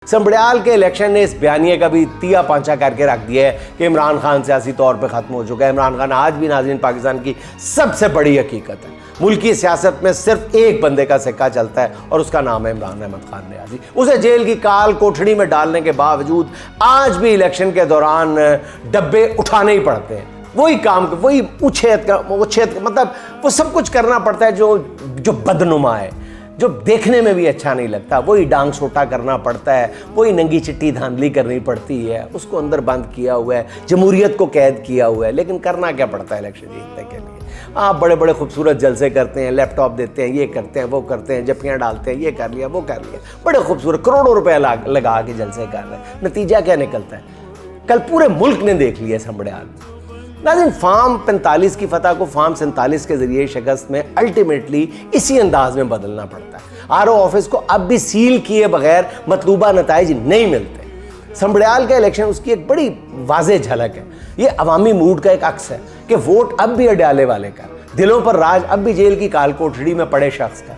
संबड़ियाल के इलेक्शन ने इस बयानिए का भी तिया पांचा करके रख दिया है कि इमरान खान सियासी तौर पे ख़त्म हो चुका है। इमरान खान आज भी नाज़रीन पाकिस्तान की सबसे बड़ी हकीकत है। मुल्क की सियासत में सिर्फ एक बंदे का सिक्का चलता है और उसका नाम है इमरान अहमद खान रियाजी। उसे जेल की काल कोठड़ी में डालने के बावजूद आज भी इलेक्शन के दौरान डब्बे उठाने ही पड़ते हैं। वही काम, वही उछेद मतलब वो सब कुछ करना पड़ता है जो बदनुमा है, जो देखने में भी अच्छा नहीं लगता। वही डांग सोटा करना पड़ता है, वही नंगी चिट्टी धांधली करनी पड़ती है। उसको अंदर बंद किया हुआ है, जमहूरियत को कैद किया हुआ है। लेकिन करना क्या पड़ता है इलेक्शन जीतने के लिए? आप बड़े बड़े खूबसूरत जलसे करते हैं, लैपटॉप देते हैं, ये करते हैं, वो करते हैं, जफ्फियाँ डालते हैं, ये कर लिया, वो कर लिया, बड़े खूबसूरत करोड़ों रुपए लगा के जलसे कर रहे हैं। नतीजा क्या निकलता है? कल पूरे मुल्क ने देख लिया संबड़ियाल में। नाज़रीन, फार्म 45 की फतह को फार्म 47 के जरिए शिकस्त में अल्टीमेटली इसी अंदाज में बदलना पड़ता है। आरओ ऑफिस को अब भी सील किए बगैर मतलूबा नताइज नहीं मिलते। संबड़ियाल का इलेक्शन उसकी एक बड़ी वाज़ेह झलक है। ये अवामी मूड का एक अक्स है कि वोट अब भी अडयाले वाले का, दिलों पर राज अब भी जेल की काल कोठड़ी में पड़े शख्स का।